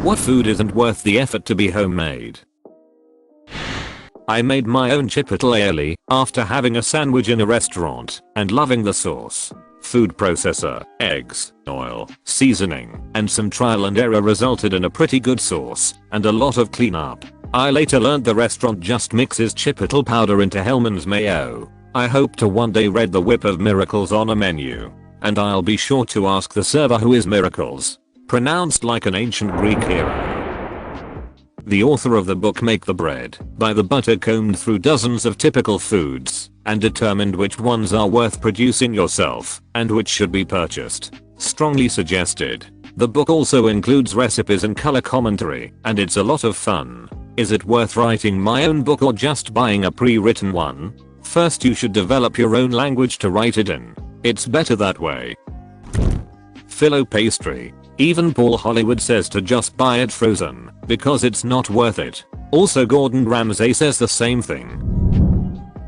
What food isn't worth the effort to be homemade? I made my own chipotle aioli after having a sandwich in a restaurant and loving the sauce. Food processor, eggs, oil, seasoning, and some trial and error resulted in a pretty good sauce and a lot of cleanup. I later learned the restaurant just mixes chipotle powder into Hellmann's mayo. I hope to one day read the whip of miracles on a menu. And I'll be sure to ask the server who is Miracles, pronounced like an ancient Greek hero. The author of the book Make the Bread by the Butter combed through dozens of typical foods and determined which ones are worth producing yourself and which should be purchased. Strongly suggested. The book also includes recipes and color commentary, and it's a lot of fun. Is it worth writing my own book or just buying a pre-written one? First you should develop your own language to write it in. It's better that way. Phyllo pastry. Even Paul Hollywood says to just buy it frozen because it's not worth it. Also Gordon Ramsay says the same thing.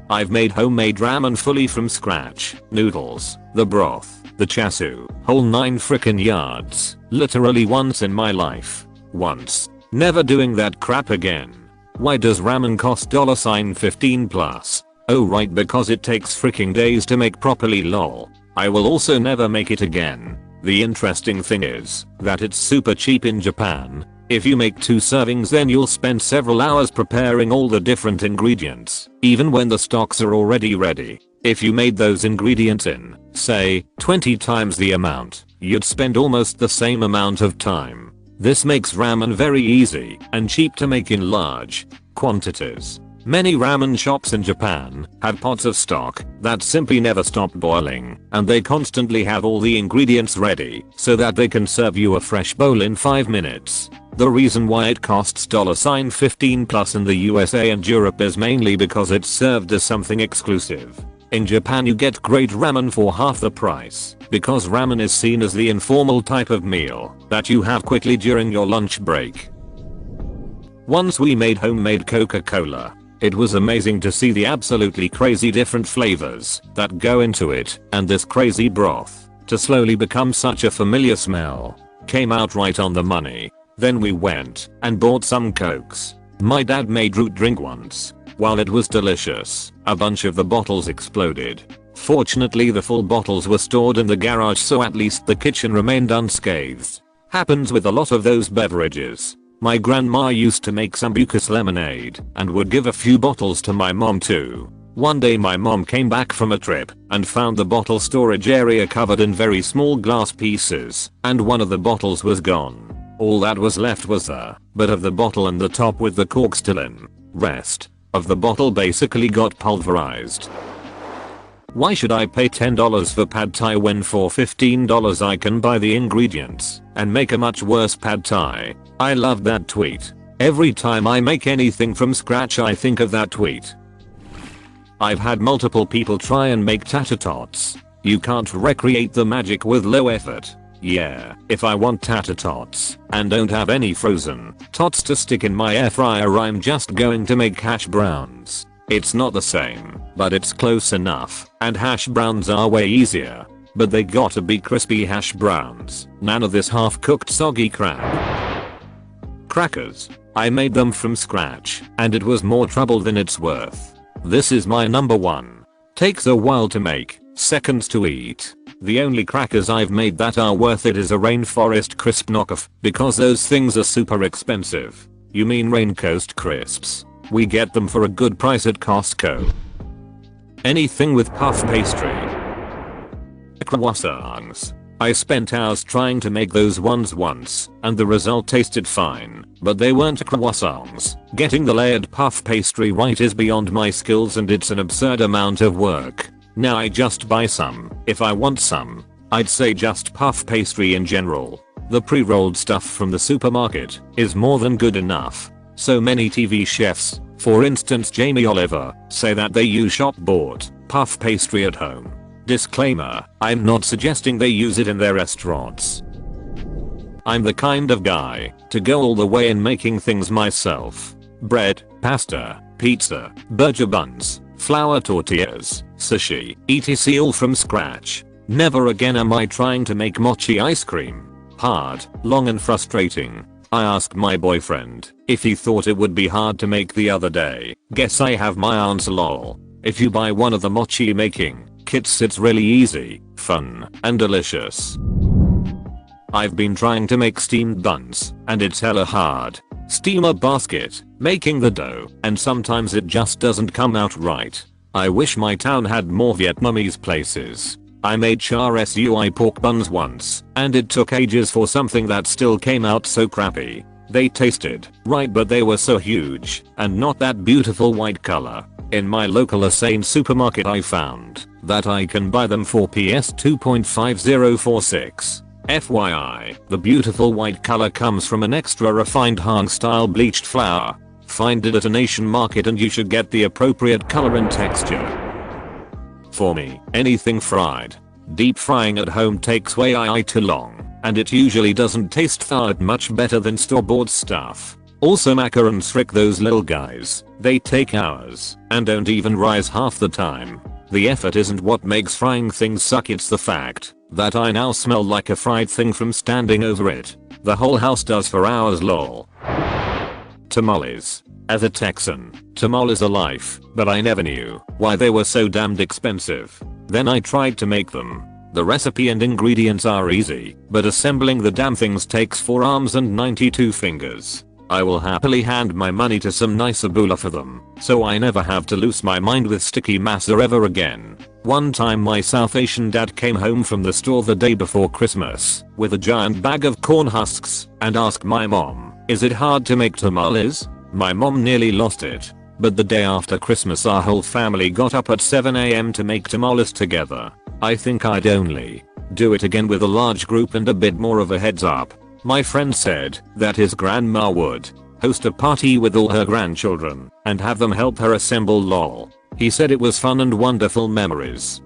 I've made homemade ramen fully from scratch. Noodles, the broth, the chassis, whole 9 frickin' yards. Literally once in my life. Once. Never doing that crap again. Why does ramen cost $15 plus? Oh right, because it takes freaking days to make properly lol. I will also never make it again. The interesting thing is that it's super cheap in Japan. If you make 2 servings then you'll spend several hours preparing all the different ingredients, even when the stocks are already ready. If you made those ingredients in, say, 20 times the amount, you'd spend almost the same amount of time. This makes ramen very easy and cheap to make in large quantities. Many ramen shops in Japan have pots of stock that simply never stop boiling, and they constantly have all the ingredients ready so that they can serve you a fresh bowl in 5 minutes. The reason why it costs $15 plus in the USA and Europe is mainly because it's served as something exclusive. In Japan you get great ramen for half the price because ramen is seen as the informal type of meal that you have quickly during your lunch break. Once we made homemade Coca-Cola. It was amazing to see the absolutely crazy different flavors that go into it, and this crazy broth, to slowly become such a familiar smell, came out right on the money. Then we went and bought some Cokes. My dad made root drink once. While it was delicious, a bunch of the bottles exploded. Fortunately the full bottles were stored in the garage so at least the kitchen remained unscathed. Happens with a lot of those beverages. My grandma used to make sambucas lemonade and would give a few bottles to my mom too. One day my mom came back from a trip and found the bottle storage area covered in very small glass pieces and one of the bottles was gone. All that was left was the bit of the bottle and the top with the cork still in. Rest of the bottle basically got pulverized. Why should I pay $10 for pad thai when for $15 I can buy the ingredients and make a much worse pad thai? I love that tweet. Every time I make anything from scratch I think of that tweet. I've had multiple people try and make tater tots. You can't recreate the magic with low effort. Yeah, if I want tater tots and don't have any frozen tots to stick in my air fryer I'm just going to make hash browns. It's not the same, but it's close enough, and hash browns are way easier. But they gotta be crispy hash browns, none of this half-cooked soggy crap. Crackers. I made them from scratch, and it was more trouble than it's worth. This is my number 1. Takes a while to make, seconds to eat. The only crackers I've made that are worth it is a Rainforest Crisp knockoff, because those things are super expensive. You mean Raincoast Crisps? We get them for a good price at Costco. Anything with puff pastry. Croissants. I spent hours trying to make those ones once, and the result tasted fine, but they weren't croissants. Getting the layered puff pastry right is beyond my skills and it's an absurd amount of work. Now I just buy some, if I want some. I'd say just puff pastry in general. The pre-rolled stuff from the supermarket is more than good enough. So many TV chefs, for instance Jamie Oliver, say that they use shop-bought puff pastry at home. Disclaimer, I'm not suggesting they use it in their restaurants. I'm the kind of guy to go all the way in making things myself. Bread, pasta, pizza, burger buns, flour tortillas, sushi, etc. all from scratch. Never again am I trying to make mochi ice cream. Hard, long and frustrating. I asked my boyfriend if he thought it would be hard to make the other day. Guess I have my answer lol. If you buy one of the mochi making kits, it's really easy, fun, and delicious. I've been trying to make steamed buns, and it's hella hard. Steam a basket, making the dough, and sometimes it just doesn't come out right. I wish my town had more Vietnamese places. I made char sui pork buns once, and it took ages for something that still came out so crappy. They tasted right, but they were so huge, and not that beautiful white color. In my local Asane supermarket I found that I can buy them for PS 2.5046. FYI, the beautiful white color comes from an extra refined Hang style bleached flour. Find it at an Asian market and you should get the appropriate color and texture. For me, anything fried. Deep frying at home takes way too long, and it usually doesn't taste that much better than store-bought stuff. Also macarons, frick those little guys. They take hours and don't even rise half the time. The effort isn't what makes frying things suck, it's the fact that I now smell like a fried thing from standing over it. The whole house does for hours lol. Tamales. As a Texan, tamales are life, but I never knew why they were so damned expensive. Then I tried to make them. The recipe and ingredients are easy, but assembling the damn things takes 4 arms and 92 fingers. I will happily hand my money to some nice abula for them, so I never have to lose my mind with sticky masa ever again. One time my South Asian dad came home from the store the day before Christmas with a giant bag of corn husks and asked my mom, "Is it hard to make tamales?" My mom nearly lost it. But the day after Christmas our whole family got up at 7 AM to make tamales together. I think I'd only do it again with a large group and a bit more of a heads up. My friend said that his grandma would host a party with all her grandchildren and have them help her assemble lol. He said it was fun and wonderful memories.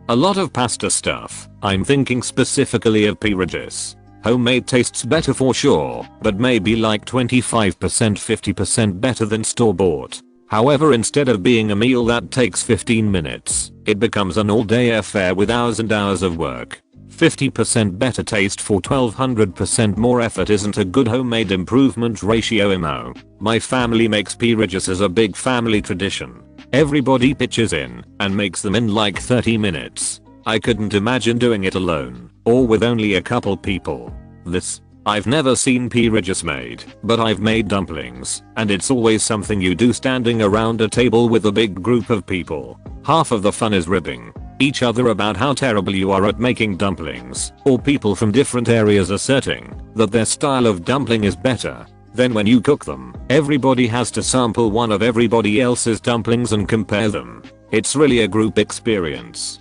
A lot of pasta stuff. I'm thinking specifically of piragis. Homemade tastes better for sure, but maybe like 25% 50% better than store-bought. However, instead of being a meal that takes 15 minutes, it becomes an all-day affair with hours and hours of work. 50% better taste for 1200% more effort isn't a good homemade improvement ratio imo. My family makes piragis as a big family tradition. Everybody pitches in and makes them in like 30 minutes. I couldn't imagine doing it alone or with only a couple people. I've never seen piragis made, but I've made dumplings, and it's always something you do standing around a table with a big group of people. Half of the fun is ribbing each other about how terrible you are at making dumplings, or people from different areas asserting that their style of dumpling is better. Then when you cook them, everybody has to sample one of everybody else's dumplings and compare them. It's really a group experience.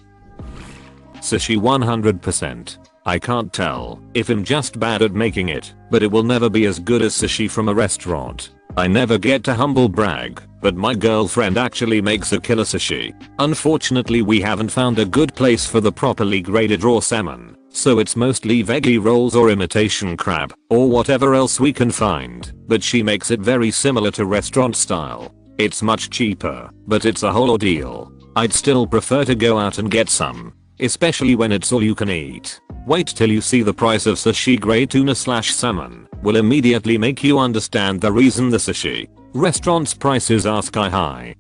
Sushi 100%. I can't tell if I'm just bad at making it, but it will never be as good as sushi from a restaurant. I never get to humble brag, but my girlfriend actually makes a killer sushi. Unfortunately we haven't found a good place for the properly graded raw salmon, so it's mostly veggie rolls or imitation crab, or whatever else we can find, but she makes it very similar to restaurant style. It's much cheaper, but it's a whole ordeal. I'd still prefer to go out and get some, especially when it's all you can eat. Wait till you see the price of sushi grade tuna/salmon. Will immediately make you understand the reason the sushi restaurant's prices are sky high.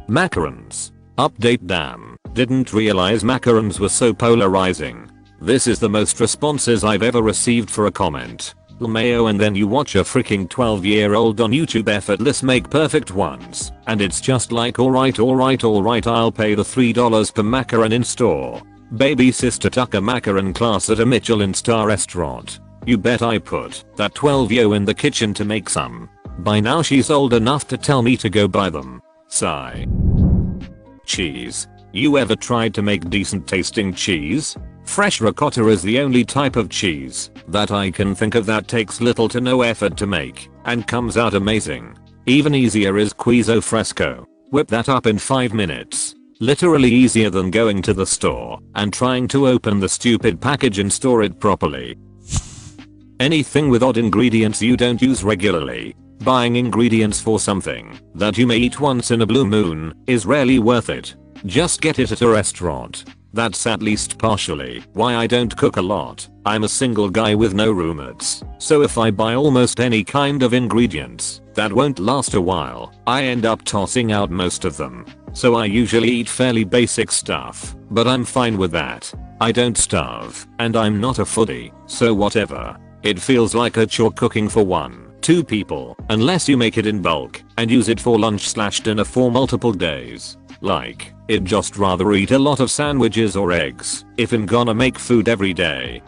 Macarons. Update: damn, didn't realize macarons were so polarizing. This is the most responses I've ever received for a comment. Mayo, and then you watch a freaking 12-year-old on YouTube effortless make perfect ones, and it's just like alright I'll pay the $3 per macaron in store. Baby sister took a macaron class at a Michelin star restaurant. You bet I put that 12-yo in the kitchen to make some. By now she's old enough to tell me to go buy them. Sigh. Cheese. You ever tried to make decent tasting cheese? Fresh ricotta is the only type of cheese that I can think of that takes little to no effort to make and comes out amazing. Even easier is queso fresco. Whip that up in 5 minutes. Literally easier than going to the store and trying to open the stupid package and store it properly. Anything with odd ingredients you don't use regularly. Buying ingredients for something that you may eat once in a blue moon is rarely worth it. Just get it at a restaurant. That's at least partially why I don't cook a lot. I'm a single guy with no roommates, so if I buy almost any kind of ingredients that won't last a while, I end up tossing out most of them. So I usually eat fairly basic stuff, but I'm fine with that. I don't starve, and I'm not a foodie, so whatever. It feels like a chore cooking for 1-2 people, unless you make it in bulk and use it for lunch/dinner for multiple days. Like, I'd just rather eat a lot of sandwiches or eggs if I'm gonna make food every day.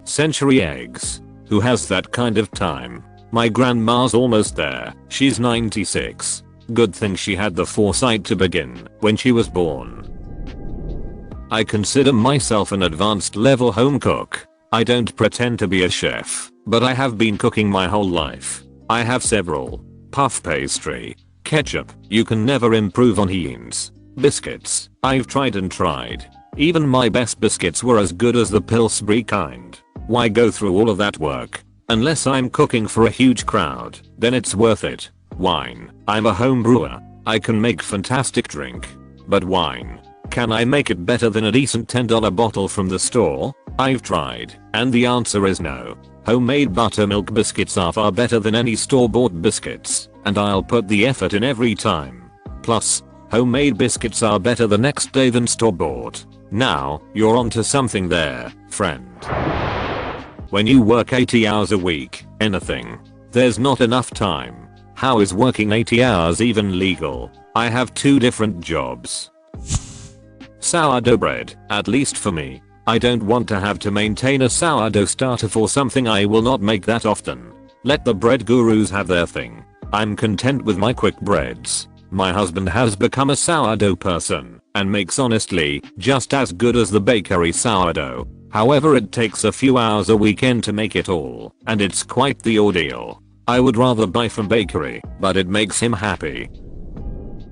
Century eggs. Who has that kind of time? My grandma's almost there. She's 96. Good thing she had the foresight to begin when she was born. I consider myself an advanced level home cook. I don't pretend to be a chef, but I have been cooking my whole life. I have several. Puff pastry. Ketchup. You can never improve on beans. Biscuits. I've tried and tried. Even my best biscuits were as good as the Pillsbury kind. Why go through all of that work? Unless I'm cooking for a huge crowd, then it's worth it. Wine. I'm a home brewer. I can make fantastic drink. But wine. Can I make it better than a decent $10 bottle from the store? I've tried, and the answer is no. Homemade buttermilk biscuits are far better than any store-bought biscuits, and I'll put the effort in every time. Plus, homemade biscuits are better the next day than store-bought. Now, you're onto something there, friend. When you work 80 hours a week, there's not enough time. How is working 80 hours even legal? I have 2 different jobs. Sourdough bread, at least for me. I don't want to have to maintain a sourdough starter for something I will not make that often. Let the bread gurus have their thing. I'm content with my quick breads. My husband has become a sourdough person and makes honestly just as good as the bakery sourdough. However, it takes a few hours a weekend to make it all, and it's quite the ordeal. I would rather buy from bakery, but it makes him happy.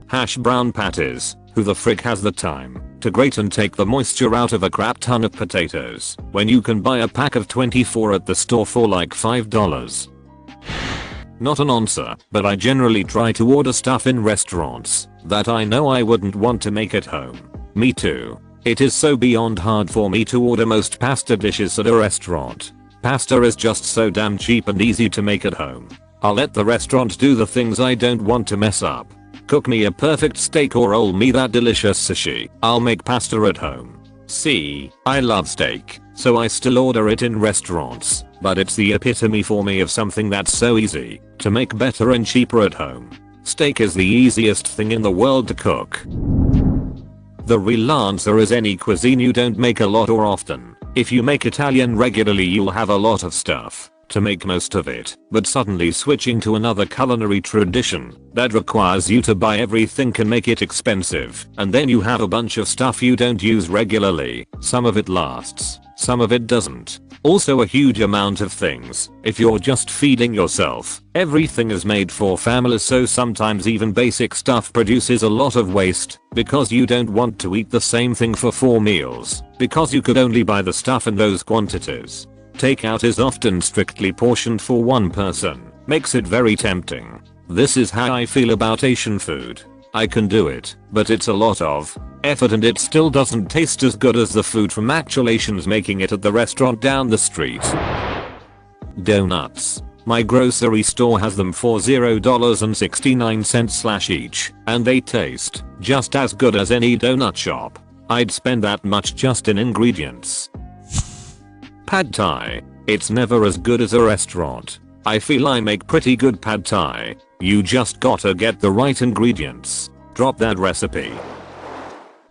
Hash brown patties. Who the frick has the time to grate and take the moisture out of a crap ton of potatoes when you can buy a pack of 24 at the store for like $5? Not an answer, but I generally try to order stuff in restaurants that I know I wouldn't want to make at home. Me too. It is so beyond hard for me to order most pasta dishes at a restaurant. Pasta is just so damn cheap and easy to make at home. I'll let the restaurant do the things I don't want to mess up. Cook me a perfect steak or roll me that delicious sushi. I'll make pasta at home. See, I love steak, so I still order it in restaurants, but it's the epitome for me of something that's so easy to make better and cheaper at home. Steak is the easiest thing in the world to cook. The real answer is any cuisine you don't make a lot or often. If you make Italian regularly, you'll have a lot of stuff to make most of it, but suddenly switching to another culinary tradition that requires you to buy everything can make it expensive, and then you have a bunch of stuff you don't use regularly. Some of it lasts, some of it doesn't. Also a huge amount of things. If you're just feeding yourself, everything is made for families, so sometimes even basic stuff produces a lot of waste because you don't want to eat the same thing for 4 meals because you could only buy the stuff in those quantities. Takeout is often strictly portioned for 1 person, makes it very tempting. This is how I feel about Asian food. I can do it, but it's a lot of effort and it still doesn't taste as good as the food from actual Asians making it at the restaurant down the street. Donuts. My grocery store has them for $0.69 each, and they taste just as good as any donut shop. I'd spend that much just in ingredients. Pad Thai. It's never as good as a restaurant. I feel I make pretty good pad thai. You just gotta get the right ingredients. Drop that recipe.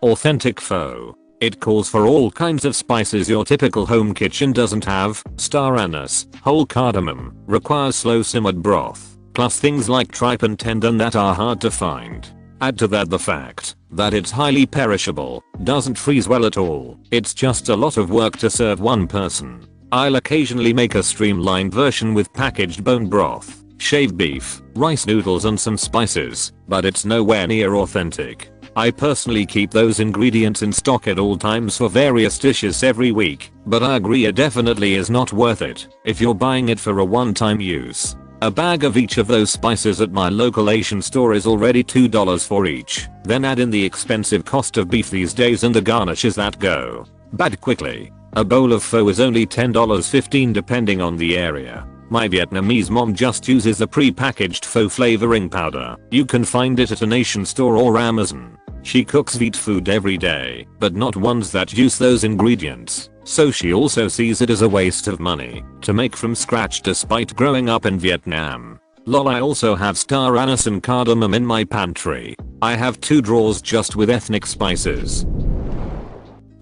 Authentic pho. It calls for all kinds of spices your typical home kitchen doesn't have. Star anise, whole cardamom, requires slow simmered broth, plus things like tripe and tendon that are hard to find. Add to that the fact that it's highly perishable, doesn't freeze well at all. It's just a lot of work to serve 1 person. I'll occasionally make a streamlined version with packaged bone broth, shaved beef, rice noodles and some spices, but it's nowhere near authentic. I personally keep those ingredients in stock at all times for various dishes every week, but I agree it definitely is not worth it if you're buying it for a one-time use. A bag of each of those spices at my local Asian store is already $2 for each. Then add in the expensive cost of beef these days and the garnishes that go bad quickly. A bowl of pho is only $10.15 depending on the area. My Vietnamese mom just uses a pre-packaged pho flavoring powder. You can find it at an Asian store or Amazon. She cooks Viet food every day, but not ones that use those ingredients. So she also sees it as a waste of money to make from scratch despite growing up in Vietnam. Lol, I also have star anise and cardamom in my pantry. I have 2 drawers just with ethnic spices.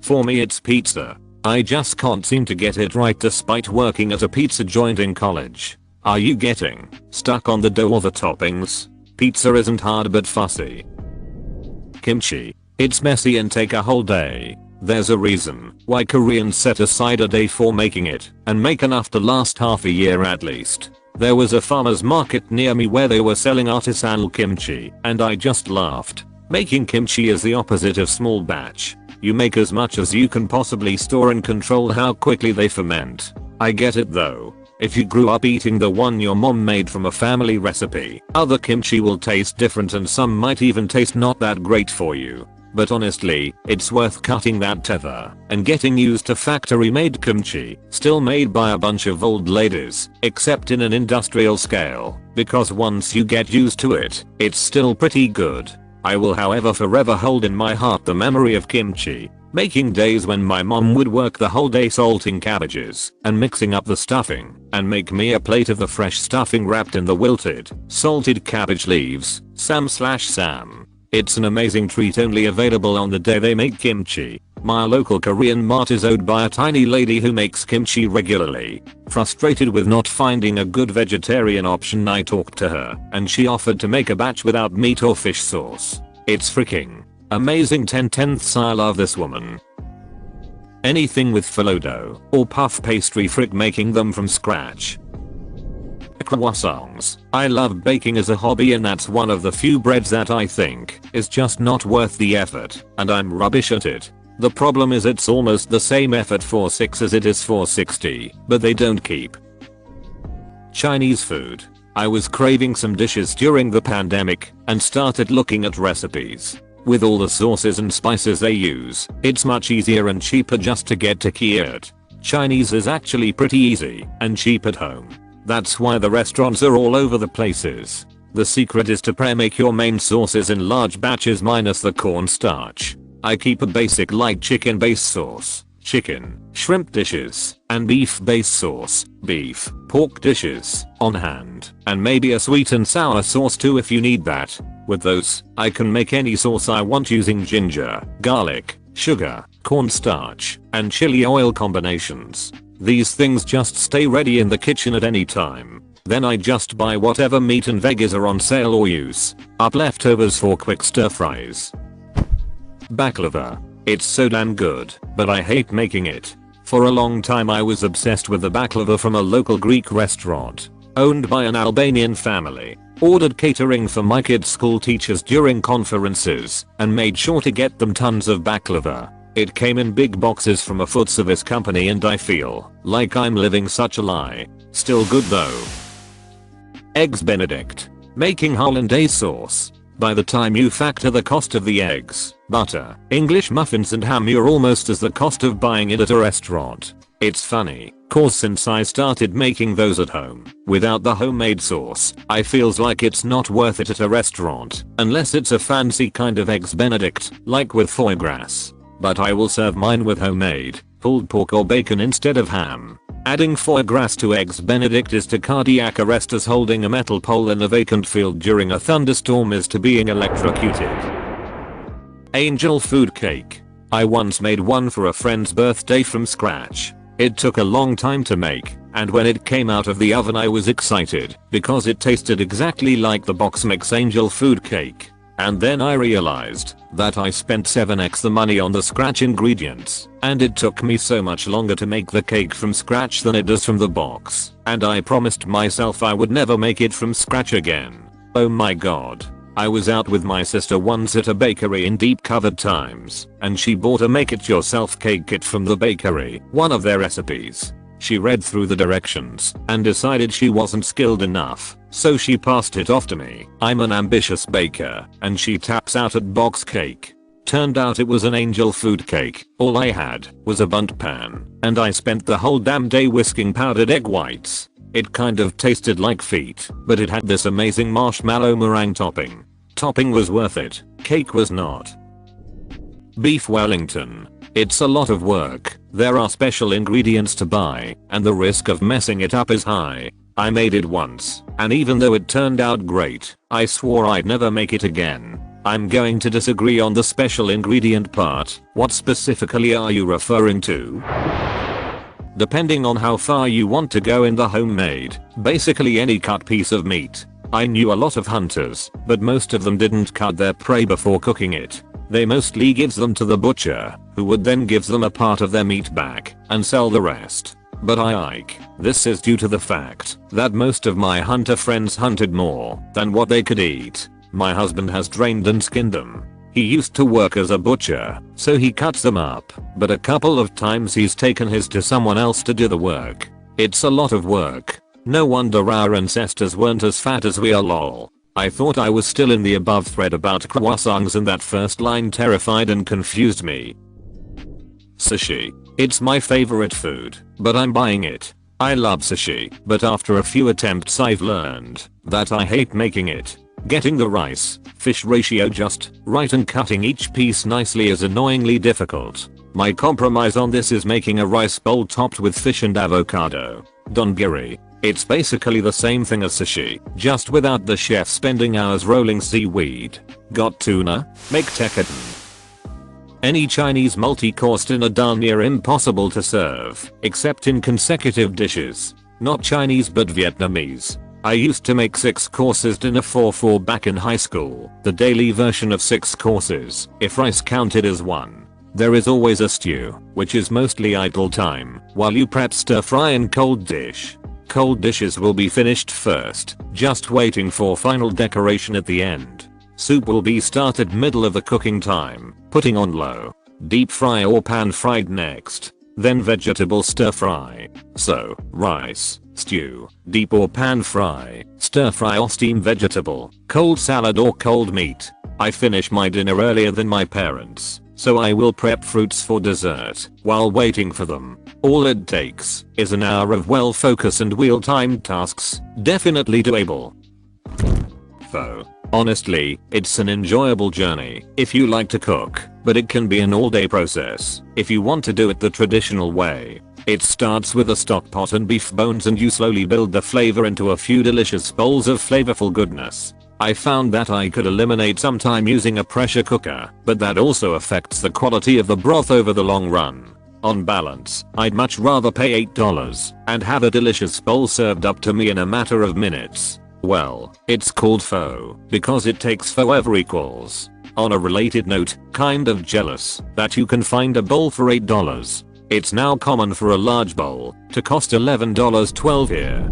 For me it's pizza. I just can't seem to get it right despite working at a pizza joint in college. Are you getting stuck on the dough or the toppings? Pizza isn't hard but fussy. Kimchi. It's messy and take a whole day. There's a reason why Koreans set aside a day for making it and make enough to last half a year at least. There was a farmer's market near me where they were selling artisanal kimchi and I just laughed. Making kimchi is the opposite of small batch. You make as much as you can possibly store and control how quickly they ferment. I get it though. If you grew up eating the one your mom made from a family recipe, other kimchi will taste different and some might even taste not that great for you. But honestly, it's worth cutting that tether and getting used to factory made kimchi, still made by a bunch of old ladies, except in an industrial scale, because once you get used to it, it's still pretty good. I will however forever hold in my heart the memory of kimchi making days when my mom would work the whole day salting cabbages and mixing up the stuffing and make me a plate of the fresh stuffing wrapped in the wilted, salted cabbage leaves. Sam. It's an amazing treat only available on the day they make kimchi. My local Korean mart is owned by a tiny lady who makes kimchi regularly. Frustrated with not finding a good vegetarian option, I talked to her and she offered to make a batch without meat or fish sauce. It's freaking amazing. 10/10ths. I love this woman. Anything with phyllo dough or puff pastry, frick making them from scratch. Croissants. I love baking as a hobby and that's one of the few breads that I think is just not worth the effort and I'm rubbish at it. The problem is it's almost the same effort for 6 as it is for 60, but they don't keep. Chinese food. I was craving some dishes during the pandemic and started looking at recipes. With all the sauces and spices they use, it's much easier and cheaper just to get takeout. Chinese is actually pretty easy and cheap at home. That's why the restaurants are all over the places. The secret is to pre-make your main sauces in large batches minus the cornstarch. I keep a basic light chicken base sauce, chicken, shrimp dishes, and beef base sauce, beef, pork dishes, on hand, and maybe a sweet and sour sauce too if you need that. With those, I can make any sauce I want using ginger, garlic, sugar, cornstarch, and chili oil combinations. These things just stay ready in the kitchen at any time. Then I just buy whatever meat and veggies are on sale or use up leftovers for quick stir fries. Baklava. It's so damn good, but I hate making it. For a long time I was obsessed with the baklava from a local Greek restaurant owned by an Albanian family. Ordered catering for my kids' school teachers during conferences and made sure to get them tons of baklava. It came in big boxes from a food service company and I feel like I'm living such a lie. Still good though. Eggs Benedict. Making hollandaise sauce. By the time you factor the cost of the eggs, butter, English muffins and ham, you're almost as the cost of buying it at a restaurant. It's funny, cause since I started making those at home, without the homemade sauce, I feels like it's not worth it at a restaurant, unless it's a fancy kind of eggs Benedict, like with foie gras. But I will serve mine with homemade, pulled pork or bacon instead of ham. Adding foie gras to eggs Benedict is to cardiac arrest as holding a metal pole in a vacant field during a thunderstorm is to being electrocuted. Angel food cake. I once made one for a friend's birthday from scratch. It took a long time to make, and when it came out of the oven I was excited because it tasted exactly like the box mix angel food cake. And then I realized that I spent 7x the money on the scratch ingredients, and it took me so much longer to make the cake from scratch than it does from the box, and I promised myself I would never make it from scratch again. Oh my god. I was out with my sister once at a bakery in deep covered times, and she bought a make it yourself cake kit from the bakery, one of their recipes. She read through the directions and decided she wasn't skilled enough, so she passed it off to me. I'm an ambitious baker, and she taps out at box cake. Turned out it was an angel food cake. All I had was a bundt pan, and I spent the whole damn day whisking powdered egg whites. It kind of tasted like feet, but it had this amazing marshmallow meringue topping. Topping was worth it, cake was not. Beef Wellington. It's a lot of work, there are special ingredients to buy, and the risk of messing it up is high. I made it once, and even though it turned out great, I swore I'd never make it again. I'm going to disagree on the special ingredient part. What specifically are you referring to? Depending on how far you want to go in the homemade, basically any cut piece of meat. I knew a lot of hunters, but most of them didn't cut their prey before cooking it. They mostly gives them to the butcher, who would then give them a part of their meat back and sell the rest. But I like this is due to the fact that most of my hunter friends hunted more than what they could eat. My husband has drained and skinned them. He used to work as a butcher, so he cuts them up, but a couple of times he's taken his to someone else to do the work. It's a lot of work. No wonder our ancestors weren't as fat as we are, lol. I thought I was still in the above thread about croissants, and that first line terrified and confused me. Sushi. It's my favorite food, but I'm buying it. I love sushi, but after a few attempts I've learned that I hate making it. Getting the rice, fish ratio just right and cutting each piece nicely is annoyingly difficult. My compromise on this is making a rice bowl topped with fish and avocado. Donigiri. It's basically the same thing as sushi, just without the chef spending hours rolling seaweed. Got tuna? Make tekkadon. Any Chinese multi-course dinner darn near impossible to serve, except in consecutive dishes. Not Chinese but Vietnamese. I used to make 6 courses dinner for 4 back in high school, the daily version of 6 courses, if rice counted as one. There is always a stew, which is mostly idle time, while you prep stir fry and cold dish. Cold dishes will be finished first, just waiting for final decoration at the end. Soup will be started middle of the cooking time, putting on low. Deep fry or pan fried next. Then vegetable stir fry. So, rice, stew, deep or pan fry, stir fry or steam vegetable, cold salad or cold meat. I finish my dinner earlier than my parents, so I will prep fruits for dessert while waiting for them. All it takes is an hour of well focus and wheel-timed tasks, definitely doable. Pho. Honestly, it's an enjoyable journey if you like to cook, but it can be an all-day process if you want to do it the traditional way. It starts with a stock pot and beef bones, and you slowly build the flavor into a few delicious bowls of flavorful goodness. I found that I could eliminate some time using a pressure cooker, but that also affects the quality of the broth over the long run. On balance, I'd much rather pay $8 and have a delicious bowl served up to me in a matter of minutes. Well, it's called pho because it takes forever equals. On a related note, kind of jealous that you can find a bowl for $8. It's now common for a large bowl to cost $11.12 here.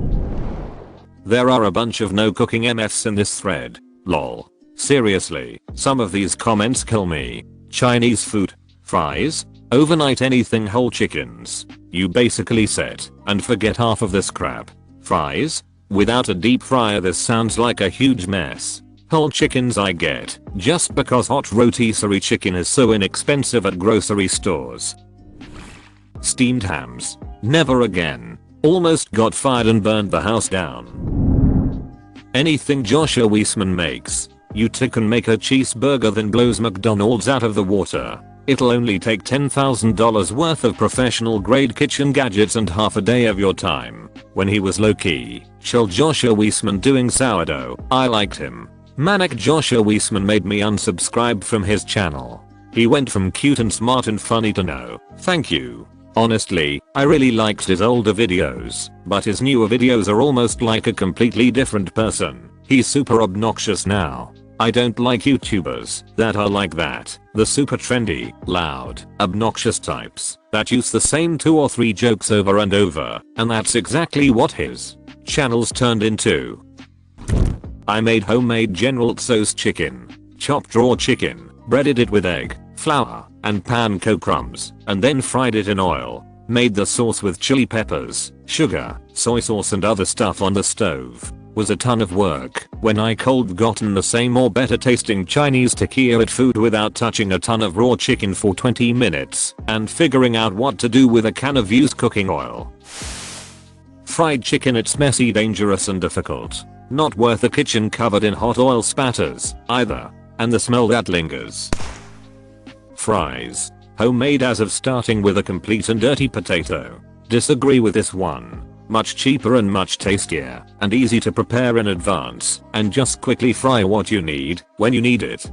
There are a bunch of no cooking MFs in this thread. Lol. Seriously, some of these comments kill me. Chinese food. Fries? Overnight anything whole chickens. You basically set and forget half of this crap. Fries? Without a deep fryer this sounds like a huge mess. Whole chickens I get, just because hot rotisserie chicken is so inexpensive at grocery stores. Steamed hams. Never again. Almost got fired and burned the house down. Anything Joshua Weissman makes. You can make a cheeseburger then blows McDonald's out of the water. It'll only take $10,000 worth of professional grade kitchen gadgets and half a day of your time. When he was low-key, chill Joshua Weissman doing sourdough, I liked him. Manic Joshua Weissman made me unsubscribe from his channel. He went from cute and smart and funny to no, thank you. Honestly, I really liked his older videos, but his newer videos are almost like a completely different person. He's super obnoxious now. I don't like YouTubers that are like that. The super trendy, loud, obnoxious types that use the same 2 or 3 jokes over and over, and that's exactly what his channel's turned into. I made homemade General Tso's chicken. Chopped raw chicken, breaded it with egg, flour, and panko crumbs, and then fried it in oil. Made the sauce with chili peppers, sugar, soy sauce and other stuff on the stove. Was a ton of work when I cold gotten the same or better tasting Chinese tequila food without touching a ton of raw chicken for 20 minutes and figuring out what to do with a can of used cooking oil. Fried chicken, it's messy, dangerous and difficult. Not worth a kitchen covered in hot oil spatters either, and the smell that lingers. Fries. Homemade as of starting with a complete and dirty potato. Disagree with this one. Much cheaper and much tastier and easy to prepare in advance and just quickly fry what you need when you need it.